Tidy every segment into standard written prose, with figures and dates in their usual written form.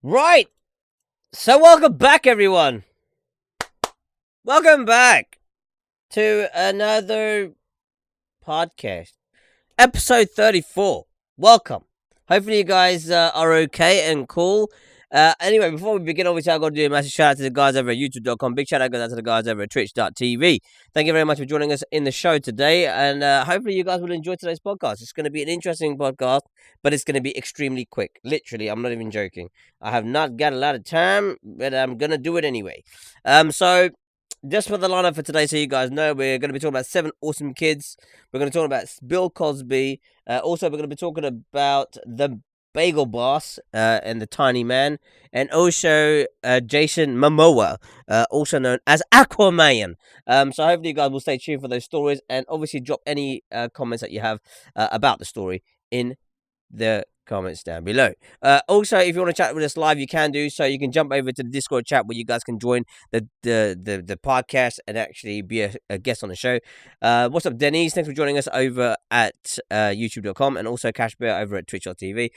Right. So welcome back, everyone. Welcome back to another podcast, episode 34. Welcome. Hopefully, you guys are okay and cool. Anyway, before we begin, obviously, I've got to do a massive shout out to the guys over at youtube.com. Big shout out goes out to the guys over at twitch.tv. Thank you very much for joining us in the show today. And hopefully, you guys will enjoy today's podcast. It's going to be an interesting podcast, but it's going to be extremely quick. Literally, I'm not even joking. I have not got a lot of time, but I'm going to do it anyway. So just for the lineup for today, so you guys know, we're going to be talking about 7 awesome kids. We're going to talk about Bill Cosby. Also, we're going to be talking about the Bagel Boss and the Tiny Man, and also Jason Momoa, also known as Aquaman. So hopefully you guys will stay tuned for those stories, and obviously drop any comments that you have about the story in the comments down below. Also, if you want to chat with us live, you can do so. You can jump over to the Discord chat where you guys can join the podcast and actually be a guest on the show. What's up, Denise? Thanks for joining us over at youtube.com, and also Cash Bear over at twitch.tv.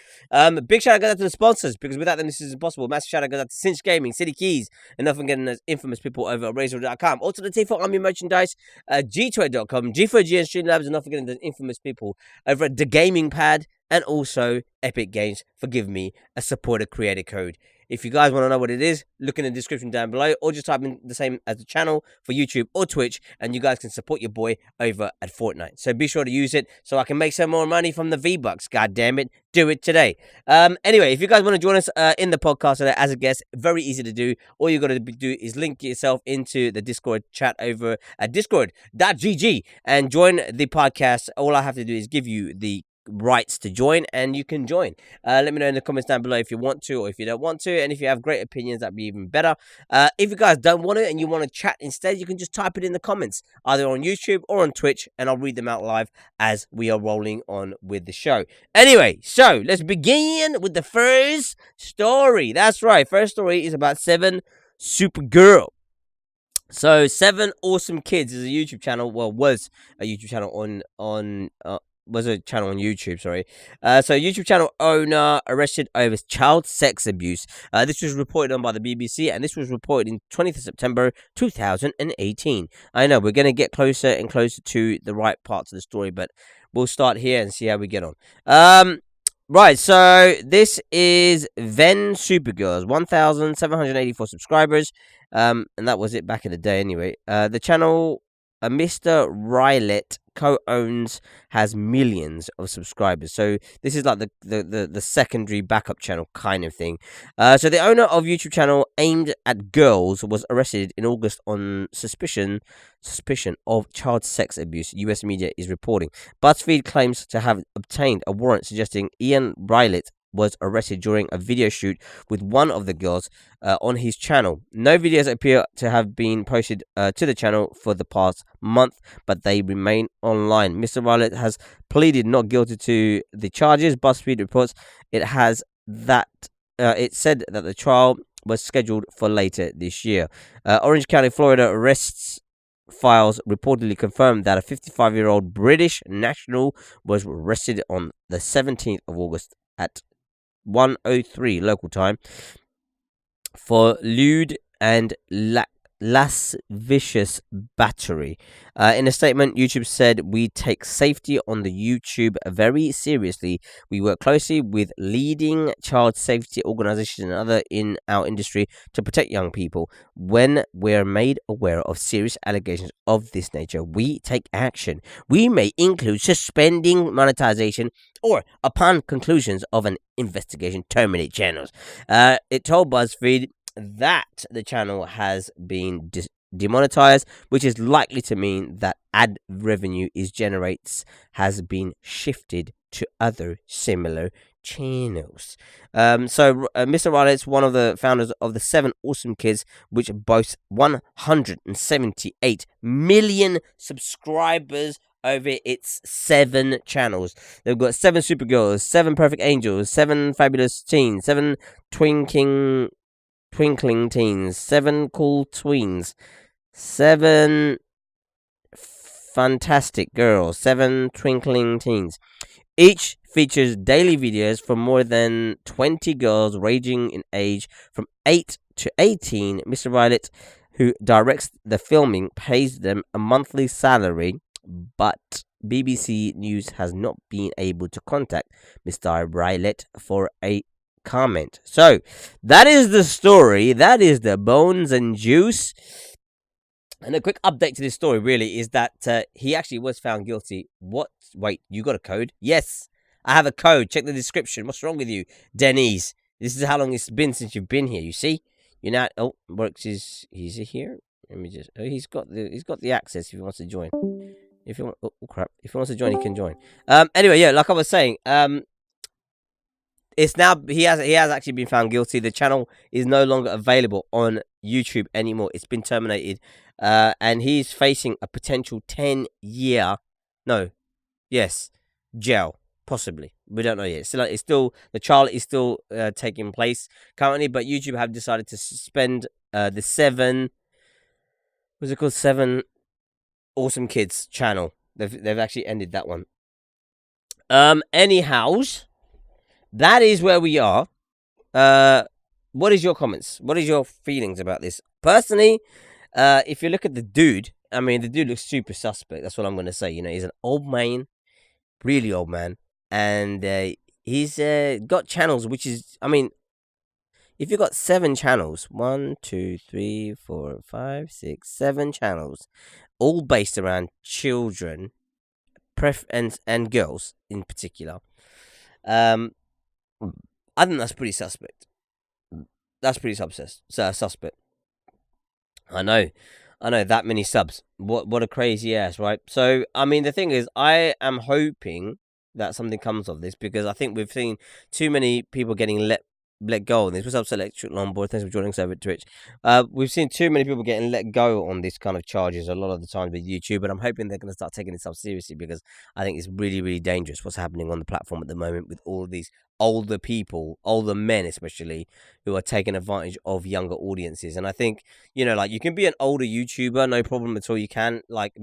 Big shout out goes out to the sponsors, because without them this is impossible. Massive shout out goes out to Cinch Gaming, City Keys, and not forgetting those infamous people over at Razor.com. Also the T4 Army merchandise, G2A.com, G4G and Streamlabs, and not forgetting the infamous people over at The Gaming Pad, and also Epic Games for giving me a supporter creator code. If you guys want to know what it is, look in the description down below, or just type in the same as the channel for YouTube or Twitch, and you guys can support your boy over at Fortnite. So be sure to use it so I can make some more money from the V-Bucks. God damn it, do it today. Anyway, if you guys want to join us in the podcast today as a guest, very easy to do. All you got to do is link yourself into the Discord chat over at discord.gg and join the podcast. All I have to do is give you the rights to join, and you can join. Let me know in the comments down below if you want to, or if you don't want to, and if you have great opinions, that'd be even better. If you guys don't want it and you want to chat instead, you can just type it in the comments, either on YouTube or on Twitch, and I'll read them out live as we are rolling on with the show. Anyway, so let's begin with the first story. That's right, first story is about 7 Supergirl. So 7 Awesome Kids is a YouTube channel. Well, was a YouTube channel was a channel on YouTube, sorry. So YouTube channel owner arrested over child sex abuse. This was reported on by the BBC, and this was reported in 20th of September 2018. I know, we're going to get closer and closer to the right parts of the story, but we'll start here and see how we get on. Right, so this is Ven Supergirls, 1,784 subscribers, and that was it back in the day anyway. The channel, Mr. Rylett co-owns, has millions of subscribers, so this is like the secondary backup channel kind of thing. So the owner of YouTube channel aimed at girls was arrested in August on suspicion of child sex abuse, US media is reporting. BuzzFeed claims to have obtained a warrant suggesting Ian Rylett was arrested during a video shoot with one of the girls on his channel. No videos appear to have been posted to the channel for the past month, but they remain online. Mr. Rylett has pleaded not guilty to the charges. BuzzFeed reports it said that the trial was scheduled for later this year. Orange County, Florida arrests files reportedly confirmed that a 55-year-old British national was arrested on the 17th of August at 1:03 local time for lewd and lascivious battery. In a statement, YouTube said, "We take safety on the YouTube very seriously. We work closely with leading child safety organizations and other in our industry to protect young people. When we're made aware of serious allegations of this nature, we take action. We may include suspending monetization or, upon conclusions of an investigation, terminate channels." It told BuzzFeed that the channel has been demonetized, which is likely to mean that ad revenue it generates has been shifted to other similar channels. So Mr. Rylett's one of the founders of the 7 Awesome Kids, which boasts 178 million subscribers over its 7 channels. They've got 7 Supergirls, 7 Perfect Angels, 7 Fabulous Teens, 7 Twinkling Teens, 7 Cool Tweens, 7 Fantastic Girls, 7 Twinkling Teens, each features daily videos from more than 20 girls ranging in age from 8 to 18. Mr. Violet, who directs the filming, pays them a monthly salary, but BBC News has not been able to contact Mr. Violet for a comment. So, that is the story. That is the bones and juice. And a quick update to this story really is that he actually was found guilty. What? Wait, you got a code? Yes, I have a code. Check the description. What's wrong with you, Denise? This is how long it's been since you've been here. You see, you're not. Oh, works is he's here. Let me just. Oh, he's got the access if he wants to join. If you want, oh crap, if he wants to join, he can join. Anyway, yeah, like I was saying, it's now he has actually been found guilty. The channel is no longer available on YouTube anymore. It's been terminated, and he's facing a potential 10-year, no, yes, jail possibly. We don't know yet. It's still the trial is still taking place currently, but YouTube have decided to suspend the what's it called, 7 Awesome Kids channel. They've actually ended that one. Anyhows, that is where we are. What is your comments? What is your feelings about this? Personally, if you look at the dude, I mean, the dude looks super suspect. That's what I'm going to say. You know, he's an old man, really old man. And he's got channels, which is, I mean, if you've got 7 channels, 1, 2, 3, 4, 5, 6, 7 channels, all based around children, and girls in particular, I think that's pretty suspect. That's pretty suspect. I know that many subs. What a crazy ass, right? So, I mean, the thing is, I am hoping that something comes of this because I think we've seen too many people getting let go on this. What's up, Electric Longboard? Thanks for joining us over at Twitch. We've seen too many people getting let go on this kind of charges a lot of the time with YouTube, but I'm hoping they're going to start taking this up seriously because I think it's really, really dangerous what's happening on the platform at the moment with all of these older people, older men especially, who are taking advantage of younger audiences. And I think, you know, like, you can be an older YouTuber, no problem at all. You can, like,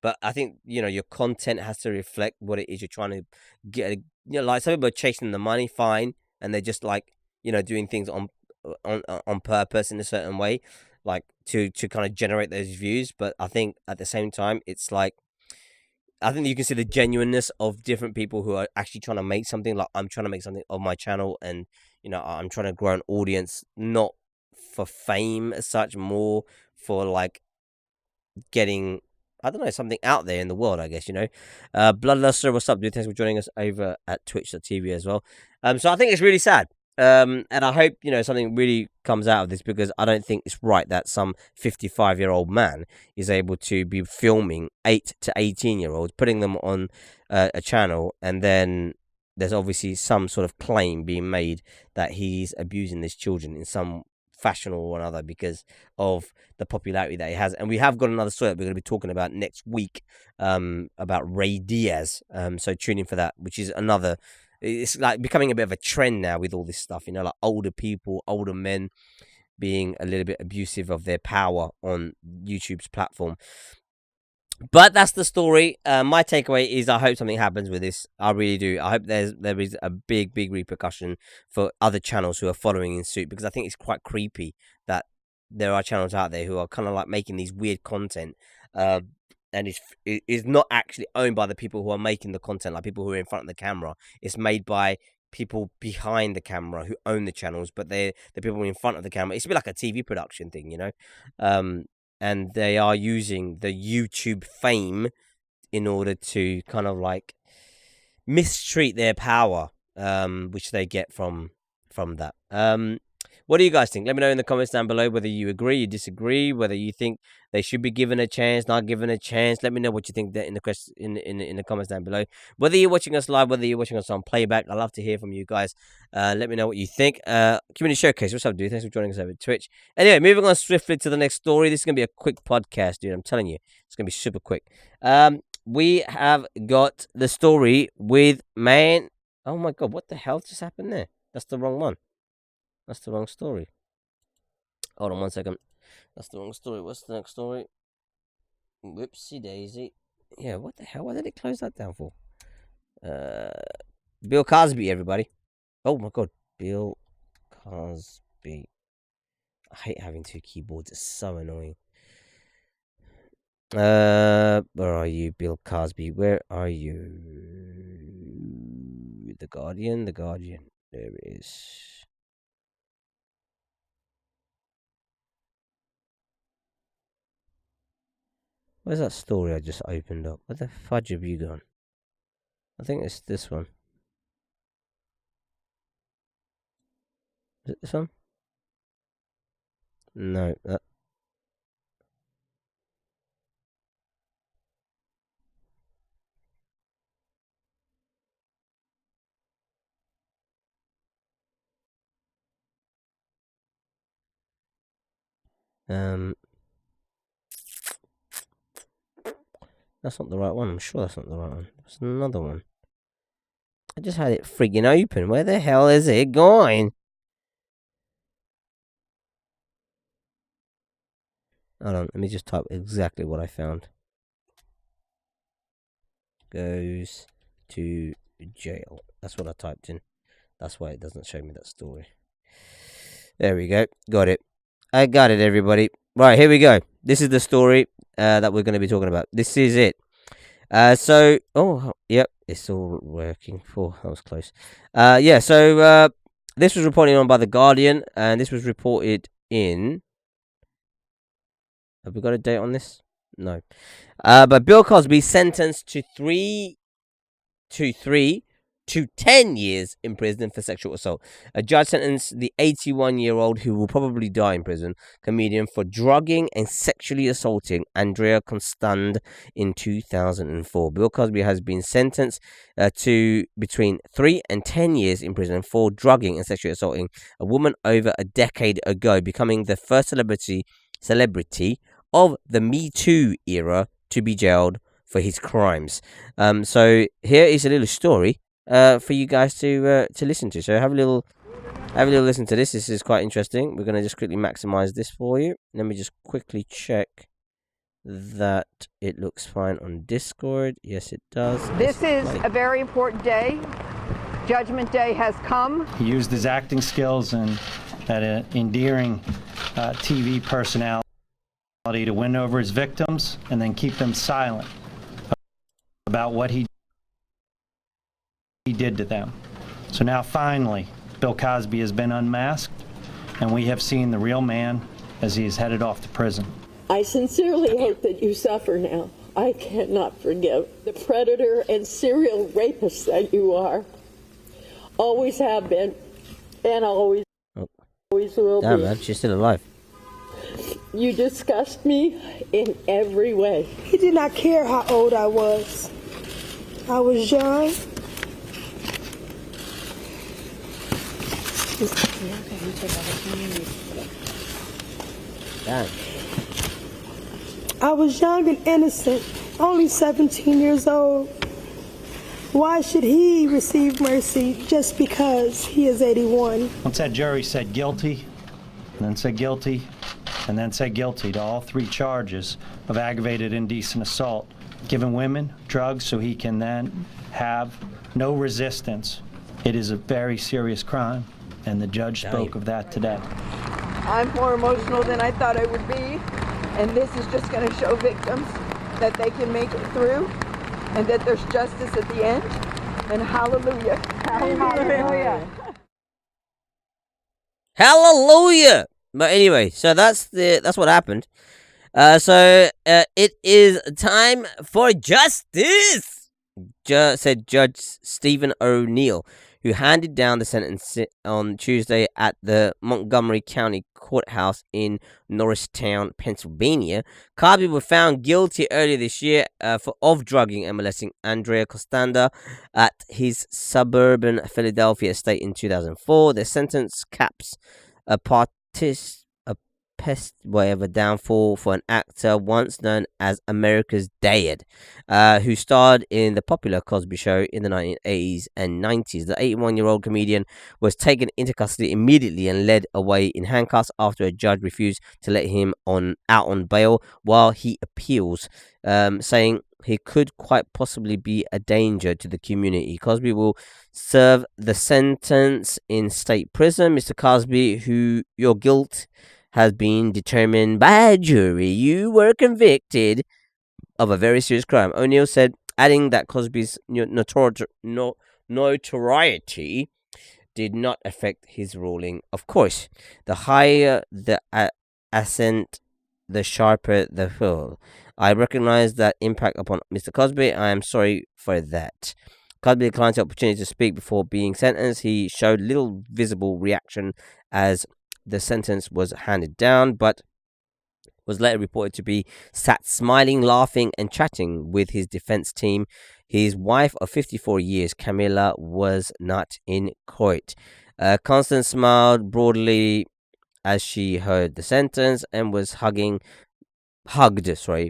but I think, you know, your content has to reflect what it is you're trying to get. You know, like, some people are chasing the money, fine, and they're just, like, you know, doing things on purpose in a certain way, like to kind of generate those views. But I think at the same time, it's like, I think you can see the genuineness of different people who are actually trying to make something. Like, I'm trying to make something of my channel, and, you know, I'm trying to grow an audience, not for fame as such, more for, like, getting, I don't know, something out there in the world, I guess, you know. Bloodluster, what's up, dude? Thanks for joining us over at twitch.tv as well. So I think it's really sad. And I hope, you know, something really comes out of this, because I don't think it's right that some 55-year-old man is able to be filming 8 to 18-year-olds, putting them on a channel, and then there's obviously some sort of claim being made that he's abusing these children in some fashion or another because of the popularity that he has. And we have got another story that we're going to be talking about next week, about Ray Diaz. So tune in for that, which is another. It's like becoming a bit of a trend now with all this stuff, you know, like older people, older men being a little bit abusive of their power on YouTube's platform. But that's the story. My takeaway is I hope something happens with this. I really do. I hope there is a big repercussion for other channels who are following in suit, because I think it's quite creepy that there are channels out there who are kind of like making these weird content, and is not actually owned by the people who are making the content, like people who are in front of the camera. It's made by people behind the camera who own the channels, but they're the people in front of the camera. It's a bit like a TV production thing, you know. And they are using the YouTube fame in order to kind of like mistreat their power, which they get from that. What do you guys think? Let me know in the comments down below whether you agree, you disagree, whether you think they should be given a chance, not given a chance. Let me know what you think in the comments down below. Whether you're watching us live, whether you're watching us on playback, I love to hear from you guys. Let me know what you think. Community Showcase, what's up, dude? Thanks for joining us over at Twitch. Anyway, moving on swiftly to the next story. This is gonna be a quick podcast, dude. I'm telling you, it's gonna be super quick. We have got the story with man. Oh my god, what the hell just happened there? That's the wrong one. That's the wrong story. Hold on 1 second. That's the wrong story. What's the next story? Whoopsie daisy. Yeah, what the hell? Why did it close that down for? Bill Cosby, everybody. Oh my god, Bill Cosby. I hate having two keyboards. It's so annoying. Where are you, Bill Cosby? Where are you? The Guardian. The Guardian. There it is. Where's that story I just opened up? Where the fudge have you gone? I think it's this one. Is it this one? No. That's not the right one. I'm sure that's not the right one. There's another one. I just had it friggin' open. Where the hell is it going? Hold on, let me just type exactly what I found. Goes to jail. That's what I typed in. That's why it doesn't show me that story. There we go. Got it. I got it, everybody. Right, here we go. This is the story that we're going to be talking about. This is it. Yep, it's all working. That was close. This was reported on by The Guardian, and this was reported in... Have we got a date on this? No. But Bill Cosby sentenced to 10 years in prison for sexual assault. A judge sentenced the 81-year-old, who will probably die in prison, comedian for drugging and sexually assaulting Andrea Constand in 2004. Bill Cosby has been sentenced to between 3 and 10 years in prison for drugging and sexually assaulting a woman over a decade ago, becoming the first celebrity of the Me Too era to be jailed for his crimes. So here is a little story for you guys to listen to. So have a little listen to this. This is quite interesting. We're going to just quickly maximize this for you. Let me just quickly check that it looks fine on Discord. Yes, it does. This is a very important day. Judgment Day has come. He used his acting skills and that endearing TV personality to win over his victims and then keep them silent about what he did to them. So now finally, Bill Cosby has been unmasked, and we have seen the real man as he is headed off to prison. I sincerely hope that you suffer now. I cannot forgive the predator and serial rapist that you are. Always have been, and always will Damn, be. man, she's still alive. You disgust me in every way. He did not care how old I was. I was young. Damn. I was young and innocent, only 17 years old. Why should he receive mercy just because he is 81? Once that jury said guilty, and then said guilty, and then said guilty to all 3 charges of aggravated indecent assault, giving women drugs so he can then have no resistance. It is a very serious crime, and the judge spoke of that today. I'm more emotional than I thought I would be, and this is just going to show victims that they can make it through and that there's justice at the end. And hallelujah. Hallelujah. Hallelujah. But anyway, so that's what happened. It is time for justice, said Judge Stephen O'Neill, who handed down the sentence on Tuesday at the Montgomery County Courthouse in Norristown, Pennsylvania. Cosby was found guilty earlier this year of drugging and molesting Andrea Costanda at his suburban Philadelphia estate in 2004. The sentence caps a downfall for an actor once known as America's Dad, who starred in the popular Cosby Show in the 1980s and 90s. The 81-year-old comedian was taken into custody immediately and led away in handcuffs after a judge refused to let him out on bail while he appeals, saying he could quite possibly be a danger to the community. Cosby will serve the sentence in state prison. Mr. Cosby, who your guilt has been determined by a jury, you were convicted of a very serious crime, O'Neill said, adding that Cosby's notoriety did not affect his ruling. Of course, the higher the ascent, the sharper the fall. I recognize that impact upon Mr. Cosby. I am sorry for that. Cosby declined the opportunity to speak before being sentenced. He showed little visible reaction as the sentence was handed down, but was later reported to be sat smiling, laughing, and chatting with his defense team. His wife of 54 years, Camilla, was not in court. Constance smiled broadly as she heard the sentence and was hugged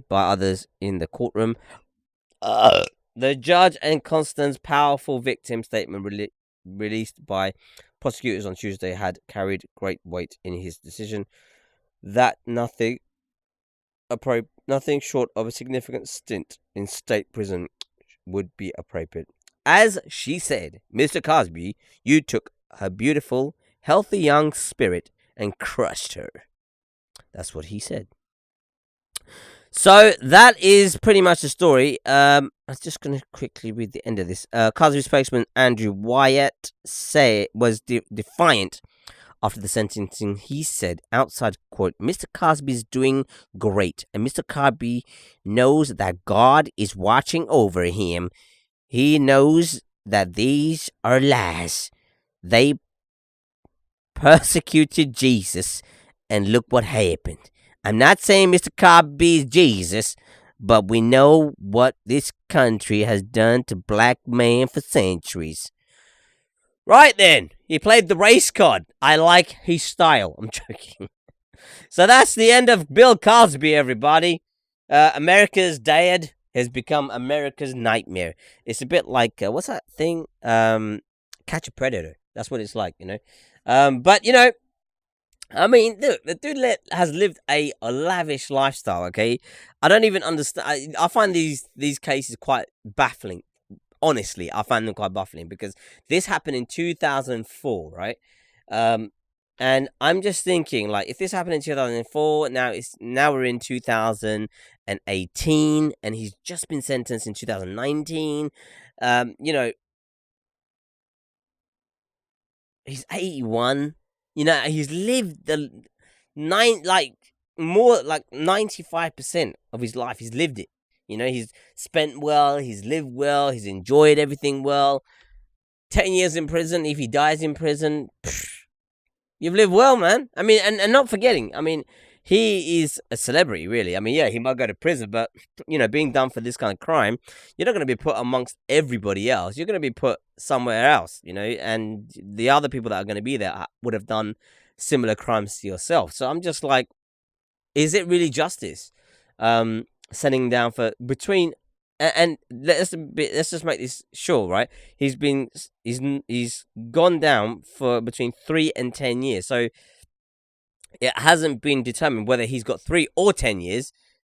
by others in the courtroom. The judge and Constance's powerful victim statement released by prosecutors on Tuesday had carried great weight in his decision that nothing short of a significant stint in state prison would be appropriate. As she said, Mr. Cosby, you took her beautiful, healthy young spirit and crushed her. That's what he said. So that is pretty much the story. I'm just going to quickly read the end of this. Cosby spokesman Andrew Wyatt was defiant after the sentencing. He said, outside court, Mr. Cosby's doing great, and Mr. Cosby knows that God is watching over him. He knows that these are lies. They persecuted Jesus, and look what happened. I'm not saying Mr. Cosby is Jesus, but we know what this country has done to black men for centuries. Right then, he played the race card. I like his style. I'm joking. So that's the end of Bill Cosby, everybody. America's dad has become America's nightmare. It's a bit like, what's that thing? Catch a Predator. That's what it's like, you know. But, you know, I mean, look, the dude has lived a lavish lifestyle, okay? I don't even understand. I find these cases quite baffling. Honestly, I find them quite baffling because this happened in 2004, right? And I'm just thinking, like, if this happened in 2004, now we're in 2018, and he's just been sentenced in 2019. You know, he's 81. You know, he's lived more like 95% of his life. He's lived it. You know, he's spent well, he's lived well, he's enjoyed everything well. 10 years in prison, if he dies in prison, you've lived well, man. I mean, and not forgetting, I mean, he is a celebrity, really. I mean, yeah, he might go to prison, but, you know, being done for this kind of crime, you're not going to be put amongst everybody else. You're going to be put somewhere else, you know, and the other people that are going to be there would have done similar crimes to yourself. So I'm just like, is it really justice? Sending down for between and let's just make this sure, right? He's gone down for between 3 and 10 years. So it hasn't been determined whether he's got 3 or 10 years.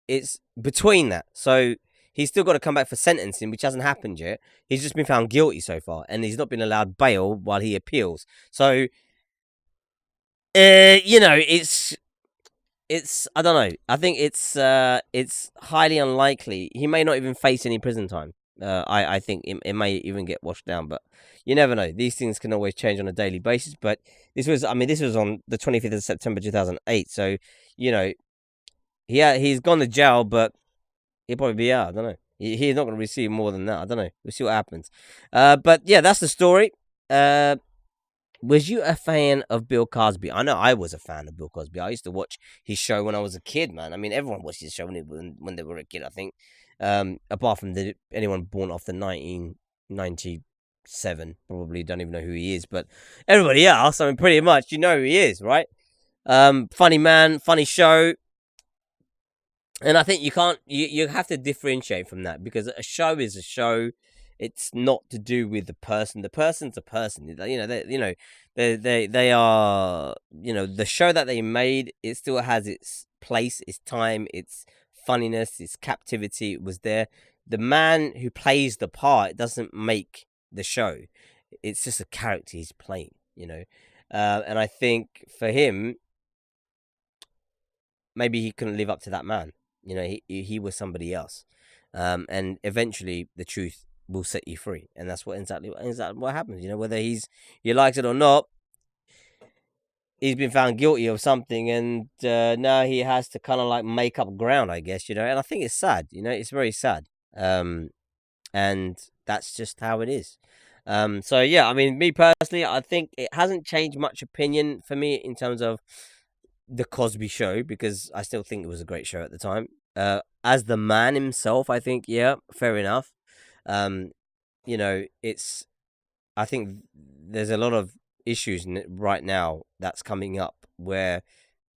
It's between that. So he's still got to come back for sentencing, which hasn't happened yet. He's just been found guilty so far, and he's not been allowed bail while he appeals. So you know, it's I don't know. I think it's highly unlikely. He may not even face any prison time. I think it may even get washed down, but you never know. These things can always change on a daily basis. But this was on the 25th of September 2008. So you know, he's gone to jail, but he'll probably be out. I don't know. He's not going to receive more than that. I don't know. We'll see what happens. But yeah, that's the story. Was you a fan of Bill Cosby? I know I was a fan of Bill Cosby. I used to watch his show when I was a kid, man. I mean, everyone watched his show when they were a kid, I think. Apart from anyone born after 1997, probably don't even know who he is. But everybody else, I mean, pretty much, you know who he is, right? Funny man, funny show. And I think you have to differentiate from that, because a show is a show. It's not to do with the person. The person's a person. They are, the show that they made, it still has its place, its time, its funniness, its captivity. It was there. the man who plays the part doesn't make the show. It's just a character he's playing, and I think for him, maybe he couldn't live up to that man. He was somebody else, and eventually the truth will set you free, and that's exactly what happens. Whether he likes it or not, he's been found guilty of something, and now he has to kind of like make up ground, I guess. And I think it's sad. It's very sad, and that's just how it is. So yeah, I mean, me personally, I think it hasn't changed much opinion for me in terms of the Cosby Show, because I still think it was a great show at the time. As the man himself, I think, yeah, fair enough. It's, I think there's a lot of issues right now that's coming up where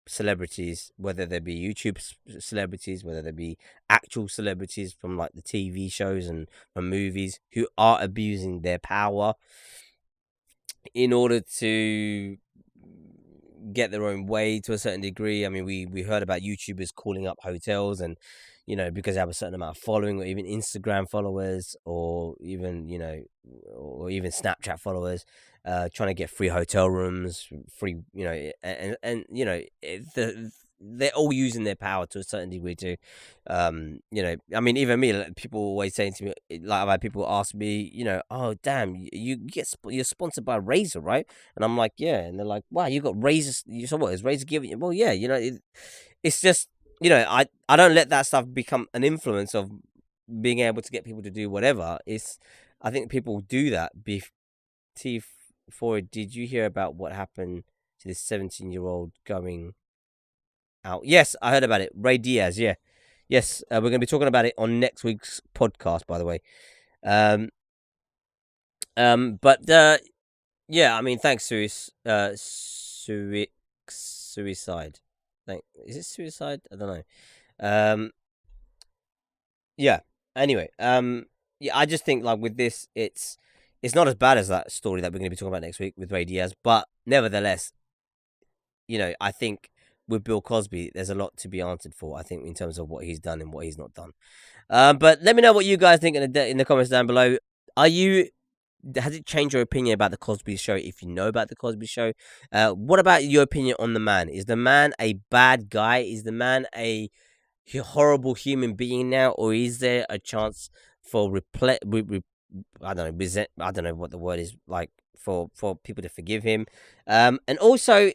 celebrities, whether they be YouTube celebrities, whether they be actual celebrities from like the TV shows and from movies, who are abusing their power in order to get their own way to a certain degree. I mean, we heard about YouTubers calling up hotels, and because they have a certain amount of following, or even Instagram followers, or even or even Snapchat followers, trying to get free hotel rooms, free, and they're all using their power to a certain degree too. I mean, even me, like, people always saying to me, like, I've had people ask me, oh damn, you're sponsored by Razer, right? And I'm like, yeah. And they're like, wow, you got Razer. So what is Razer giving you? Well, yeah, it's just, I don't let that stuff become an influence of being able to get people to do whatever. I think people do that. T4, did you hear about what happened to this 17-year-old going out? Yes, I heard about it. Ray Diaz, yeah. Yes, we're going to be talking about it on next week's podcast, by the way. But yeah, I mean, thanks, suicide. Is it suicide? I don't know. Yeah. Anyway, yeah, I just think like with this, it's not as bad as that story that we're going to be talking about next week with Ray Diaz, but nevertheless, I think with Bill Cosby, there's a lot to be answered for, I think, in terms of what he's done and what he's not done. But let me know what you guys think in the comments down below. Has it changed your opinion about the Cosby Show? If you know about the Cosby Show, what about your opinion on the man? Is the man a bad guy? Is the man a horrible human being now, or is there a chance for I don't know what the word is, like, for people to forgive him? And also,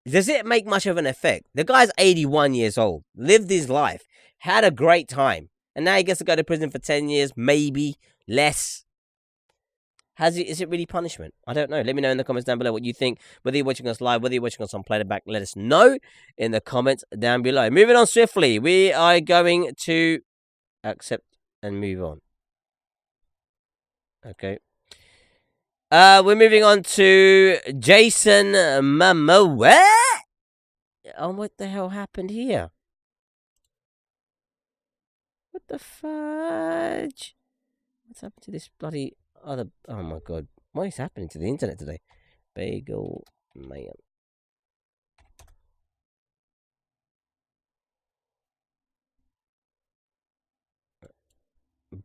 does it make much of an effect? The guy's 81 years old, lived his life, had a great time, and now he gets to go to prison for 10 years, maybe less. Is it really punishment? I don't know. Let me know in the comments down below what you think. Whether you're watching us live, whether you're watching us on playback, let us know in the comments down below. Moving on swiftly, we are going to accept and move on. Okay. We're moving on to Jason Momoa. Oh, what the hell happened here? What the fudge? What's happened to this bloody other? Oh my god, what is happening to the internet today? Bagel man.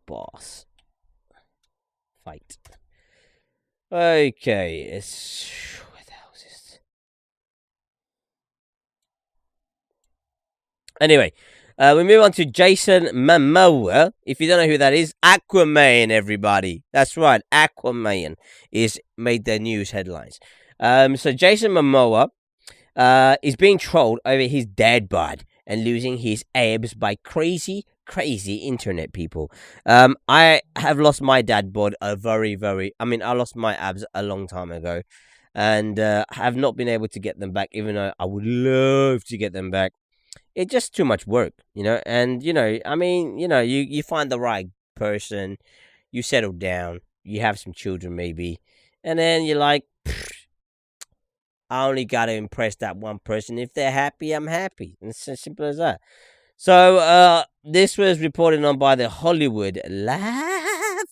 Boss. Fight. Okay, it's... Where the hell is this? Anyway, we move on to Jason Momoa. If you don't know who that is, Aquaman, everybody. That's right, Aquaman is made their news headlines. So Jason Momoa is being trolled over his dad bod and losing his abs by crazy internet people. I have lost my dad bod I lost my abs a long time ago, and have not been able to get them back, even though I would love to get them back. It's just too much work, and you find the right person, you settle down, you have some children maybe, and then you're like, I only got to impress that one person. If they're happy, I'm happy. And it's as simple as that. So, this was reported on by the Hollywood Laugh.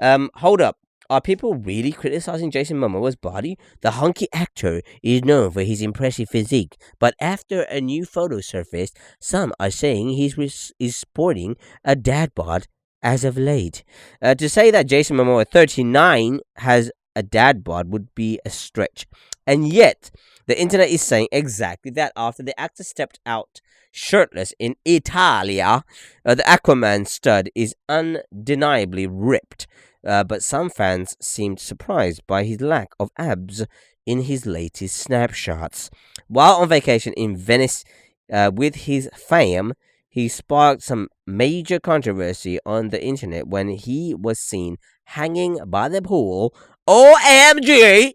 Hold up. are people really criticizing Jason Momoa's body? The hunky actor is known for his impressive physique, but after a new photo surfaced, some are saying is sporting a dad bod as of late. To say that Jason Momoa, 39, has a dad bod would be a stretch. And yet, the internet is saying exactly that after the actor stepped out shirtless in Italia, the Aquaman stud is undeniably ripped. But some fans seemed surprised by his lack of abs in his latest snapshots. While on vacation in Venice with his fam, he sparked some major controversy on the internet when he was seen hanging by the pool. OMG!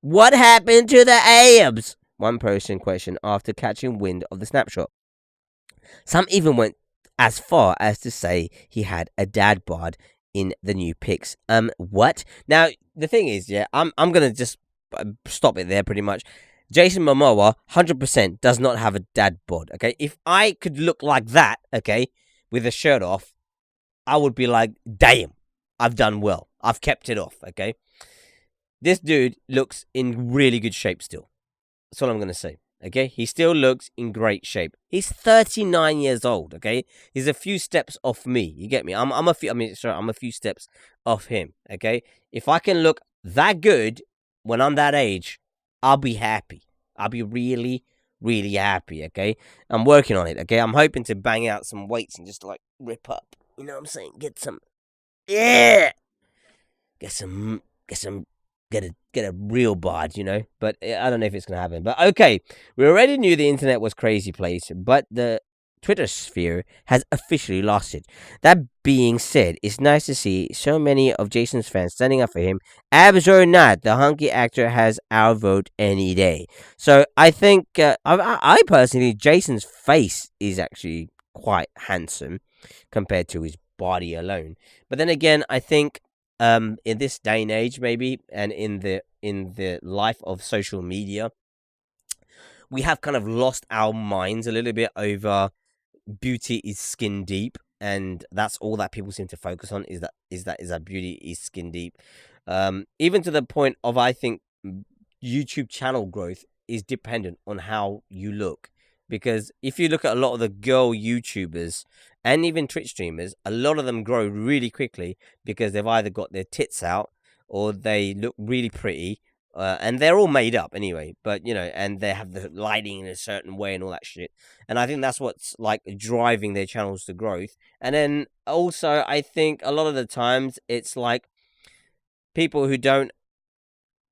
What happened to the abs? One person questioned after catching wind of the snapshot. Some even went as far as to say he had a dad bod in the new pics. What? Now, the thing is, yeah, I'm gonna just stop it there pretty much. Jason Momoa, 100% does not have a dad bod, okay? If I could look like that, okay, with a shirt off, I would be like, damn, I've done well. I've kept it off, okay? This dude looks in really good shape still. That's all I'm going to say, okay? He still looks in great shape. He's 39 years old, okay? He's a few steps off me, you get me? I'm a few steps off him, okay? If I can look that good when I'm that age, I'll be happy. I'll be really, really happy, okay? I'm working on it, okay? I'm hoping to bang out some weights and just, like, rip up. You know what I'm saying? Get a real bod, you know? But I don't know if it's going to happen. But, okay, we already knew the internet was a crazy place, but the Twitter sphere has officially lost it. That being said, it's nice to see so many of Jason's fans standing up for him. Abs or not, the hunky actor has our vote any day. So I think, I personally, Jason's face is actually quite handsome compared to his body alone. But then again, I think in this day and age, maybe, and in the life of social media, we have kind of lost our minds a little bit over beauty is skin deep, and that's all that people seem to focus on is that beauty is skin deep. Even to the point of, I think, YouTube channel growth is dependent on how you look, because if you look at a lot of the girl YouTubers and even Twitch streamers, a lot of them grow really quickly because they've either got their tits out or they look really pretty. And they're all made up anyway, but, you know, and they have the lighting in a certain way and all that shit. And I think that's what's, like, driving their channels to growth. And then also, I think a lot of the times it's like people who don't,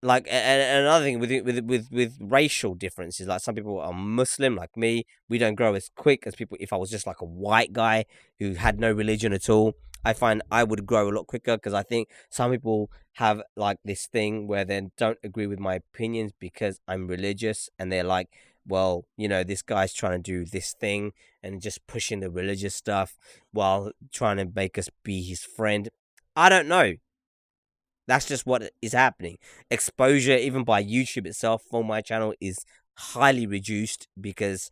like, and another thing with racial differences, like some people are Muslim, like me, we don't grow as quick as people. If I was just like a white guy who had no religion at all, I find I would grow a lot quicker, because I think some people have, like, this thing where they don't agree with my opinions because I'm religious, and they're like, well, you know, this guy's trying to do this thing and just pushing the religious stuff while trying to make us be his friend. I don't know. That's just what is happening. Exposure, even by YouTube itself, for my channel is highly reduced because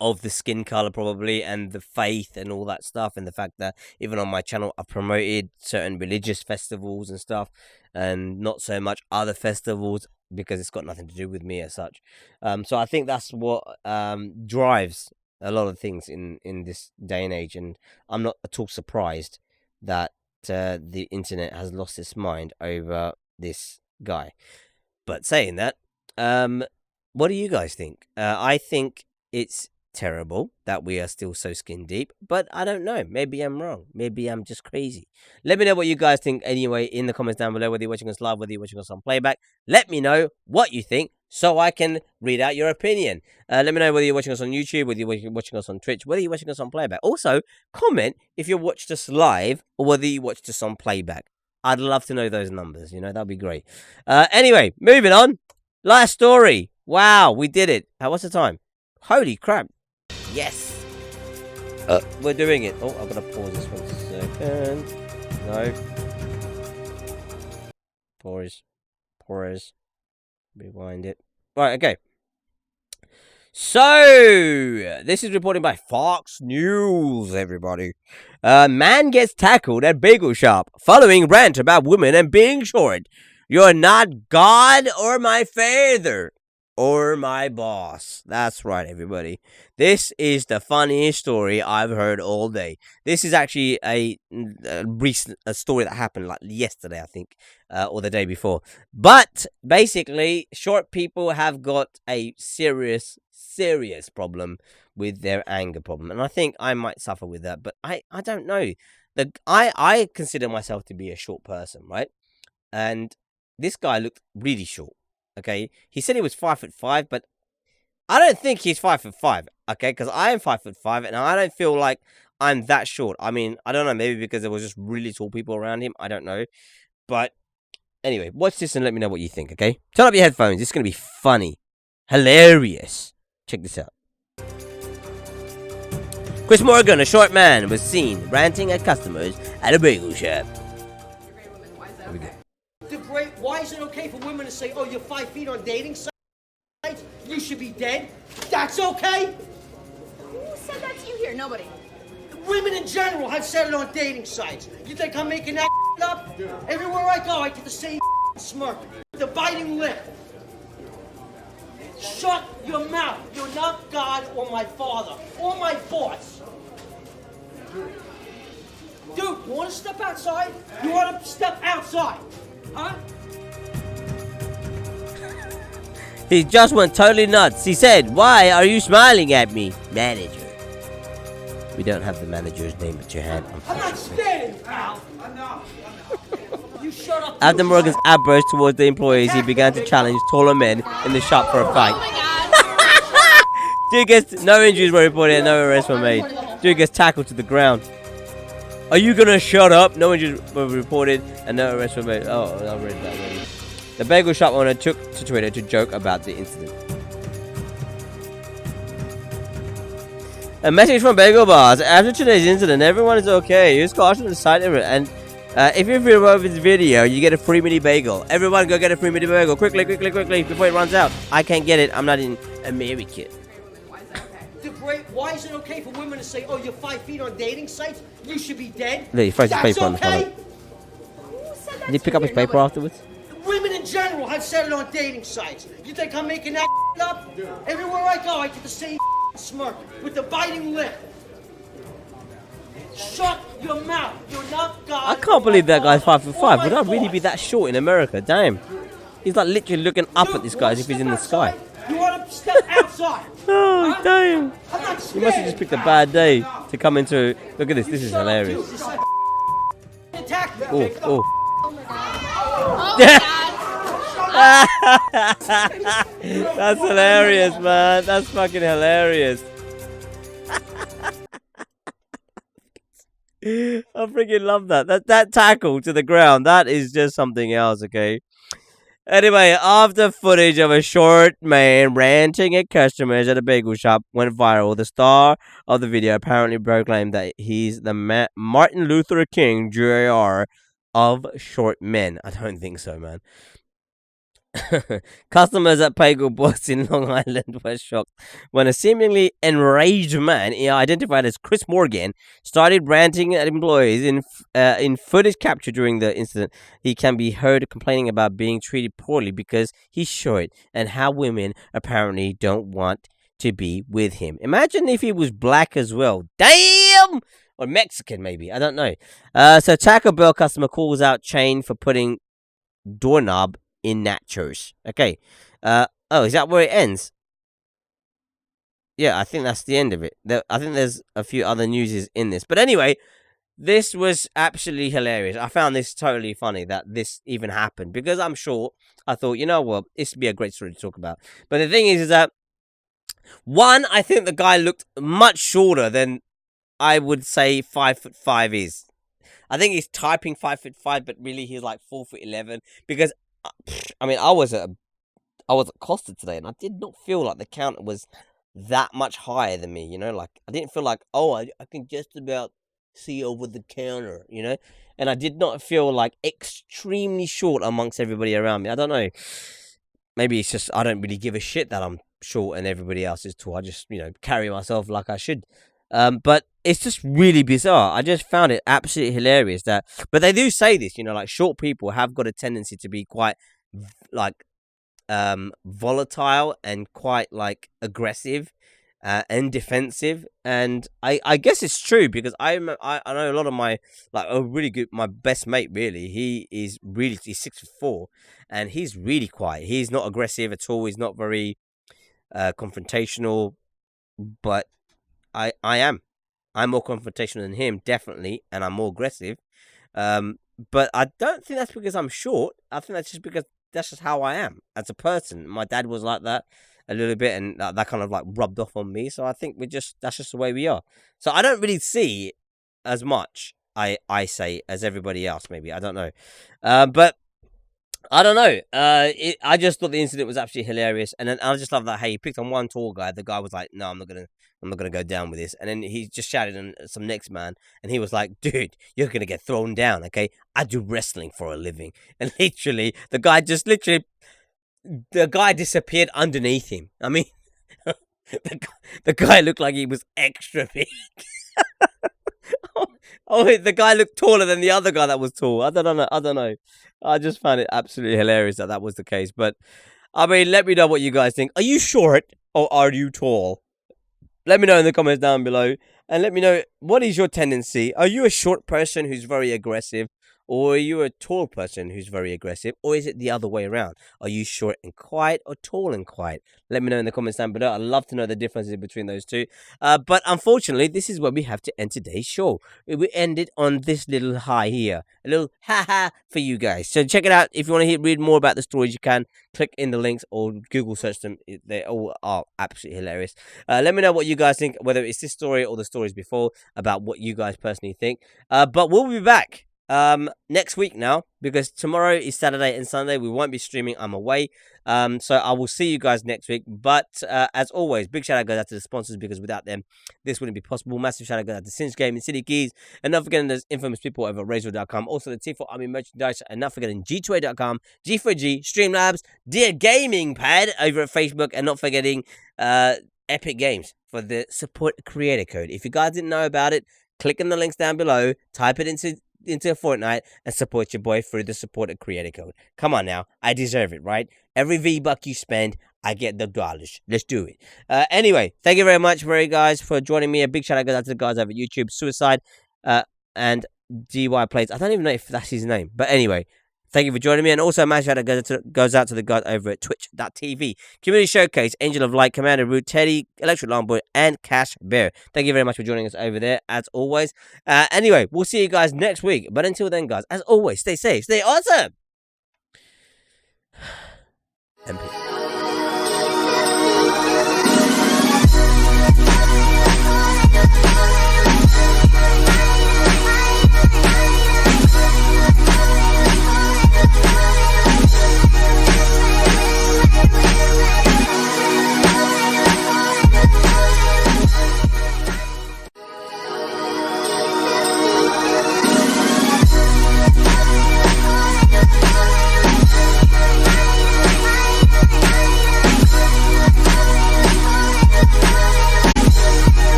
of the skin color, probably, and the faith and all that stuff, and the fact that even on my channel I've promoted certain religious festivals and stuff, and not so much other festivals, because it's got nothing to do with me as such. So I think that's what drives a lot of things in this day and age, and I'm not at all surprised that the internet has lost its mind over this guy. But saying that, what do you guys think? I think it's terrible that we are still so skin deep, but I don't know. Maybe I'm wrong. Maybe I'm just crazy. Let me know what you guys think anyway in the comments down below, whether you're watching us live, whether you're watching us on playback. Let me know what you think so I can read out your opinion. Let me know whether you're watching us on YouTube, whether you're watching us on Twitch, whether you're watching us on playback. Also, comment if you watched us live or whether you watched us on playback. I'd love to know those numbers, you know, that'd be great. Anyway, moving on. Last story. Wow, we did it. What's the time? Holy crap. Yes. We're doing it. Oh, I'm going to pause this 1 second. No. Pause. Rewind it. Right, okay. So, this is reported by Fox News, everybody. Man gets tackled at bagel shop following rant about women and being short. You're not God or my father or my boss. That's right, everybody. This is the funniest story I've heard all day. This is actually a recent story that happened like yesterday, I think, or the day before. But basically, short people have got a serious problem with their anger problem, and I think I might suffer with that. But I don't know. I consider myself to be a short person, right? And this guy looked really short. Okay, he said he was 5'5", but I don't think he's 5'5". Okay, because I am 5'5", and I don't feel like I'm that short. I mean, I don't know, maybe because there was just really tall people around him. I don't know, but anyway, watch this and let me know what you think. Okay, turn up your headphones. It's gonna be funny, hilarious. Check this out. Chris Morgan, a short man, was seen ranting at customers at a bagel shop. Why is it okay for women to say, oh, you're 5 feet on dating sites? You should be dead? That's okay? Who said that to you here? Nobody. Women in general have said it on dating sites. You think I'm making that up? Everywhere I go, I get the same smirk. The biting lip. Shut your mouth. You're not God or my father or my boss. Dude, you want to step outside? You want to step outside? Huh? He just went totally nuts. He said, "Why are you smiling at me, manager?" We don't have the manager's name at your hand. I'm not scared, pal. You shut up. After Morgan's outburst towards the employees, he began to challenge taller men in the shop for a fight. Dude gets no injuries were reported and no arrests were made. Dude gets tackled to the ground. Are you gonna shut up? No injuries were reported and no arrests were made. Oh, I read that already. The bagel shop owner took to Twitter to joke about the incident. A message from Bagel Bars. After today's incident, everyone is okay. Use caution to the site and if you feel over this video, you get a free mini bagel. Everyone go get a free mini bagel. Quickly, before it runs out. I can't get it. I'm not in America. Why is it okay for women to say, oh, you're 5 feet on dating sites? You should be dead? Look, he throws his paper on the okay? phone. Did he pick up his paper afterwards? Women in general have said it on dating sites. You think I'm making that up? Everywhere I go, I get the same smirk with the biting lip. Shut your mouth. You're not God. I can't believe that guy's 5'5". Would I really be that short in America? Damn. He's like literally looking up at this guy as if he's in the sky. You want to step outside? Oh, damn. I'm not He must have just picked a bad day to come into... Look at this. This is hilarious. Oh, oh. That's hilarious, man. That's fucking hilarious. I freaking love that. That tackle to the ground. That is just something else, okay? Anyway, after footage of a short man ranting at customers at a bagel shop went viral, the star of the video apparently proclaimed that he's the Martin Luther King Jr. of short men. I don't think so, man. Customers at Bagel Box in Long Island were shocked when a seemingly enraged man, identified as Chris Morgan, started ranting at employees. In footage captured during the incident, he can be heard complaining about being treated poorly because he's short and how women apparently don't want to be with him. Imagine if he was black as well. Damn! Or Mexican, maybe. I don't know. So Taco Bell customer calls out chain for putting doorknob in nachos. Okay. Oh, is that where it ends? Yeah, I think that's the end of it. I think there's a few other newses in this. But anyway, this was absolutely hilarious. I found this totally funny that this even happened. Because I'm short, I thought, you know what, this would be a great story to talk about. But the thing is that, one, I think the guy looked much shorter than I would say 5'5" is. I think he's typing 5'5", but really he's like 4'11". Because I mean, I was accosted today, and I did not feel like the counter was that much higher than me. You know, like I didn't feel like, oh, I can just about see over the counter. You know, and I did not feel like extremely short amongst everybody around me. I don't know. maybe it's just I don't really give a shit that I'm short and everybody else is tall. I just, carry myself like I should. But it's just really bizarre. I just found it absolutely hilarious but they do say this, like short people have got a tendency to be quite like volatile and quite like aggressive and defensive, and I guess it's true because I know a lot of my my best mate really he's 6'4", and he's really quiet. He's not aggressive at all. He's not very confrontational, but I'm more confrontational than him, definitely, and I'm more aggressive. But I don't think that's because I'm short. I think that's just because that's just how I am as a person. My dad was like that a little bit, and that kind of like rubbed off on me. So I think that's just the way we are. So I don't really see as much I say as everybody else. Maybe I don't know, but I don't know. I just thought the incident was absolutely hilarious, and then I just love that. Hey, he picked on one tall guy. The guy was like, "No, I'm not gonna go down with this." And then he just shouted on some next man, and he was like, "Dude, you're gonna get thrown down, okay? I do wrestling for a living." And literally, the guy disappeared underneath him. I mean, the guy looked like he was extra big. Oh, the guy looked taller than the other guy that was tall. I don't know. I just found it absolutely hilarious that was the case. But, I mean, let me know what you guys think. Are you short or are you tall? Let me know in the comments down below. And let me know, what is your tendency? Are you a short person who's very aggressive? Or are you a tall person who's very aggressive? Or is it the other way around? Are you short and quiet or tall and quiet? Let me know in the comments down below. I'd love to know the differences between those two. But unfortunately, this is where we have to end today's show. We ended on this little high here. A little ha-ha for you guys. So check it out. If you want to read more about the stories, you can click in the links or Google search them. They all are absolutely hilarious. Let me know what you guys think, whether it's this story or the stories before, about what you guys personally think. But we'll be back next week now, because tomorrow is Saturday and Sunday. We won't be streaming. I'm away. So I will see you guys next week. But as always, big shout out goes out to the sponsors, because without them, this wouldn't be possible. Massive shout out goes out to Cinch Gaming, City Keys, and not forgetting those infamous people over at Razor.com. Also the T4 Army merchandise, and not forgetting G2A.com, G4G, Streamlabs, Dear Gaming Pad over at Facebook, and not forgetting Epic Games for the support creator code. If you guys didn't know about it, click in the links down below, type it into Fortnite, and support your boy through the supported creator code. Come on now, I deserve it, right? Every V-Buck you spend, I get the dollars. Let's do it. Anyway, thank you very much, guys, for joining me. A big shout out goes out to the guys over at YouTube, Suicide, and DY Plays. I don't even know if that's his name, but anyway, thank you for joining me. And also, my shout out goes out to the guys over at Twitch.tv, Community Showcase, Angel of Light, Commander Root, Teddy, Electric Longboy, and Cash Bear. Thank you very much for joining us over there, as always. Anyway, we'll see you guys next week. But until then, guys, as always, stay safe, stay awesome. MP.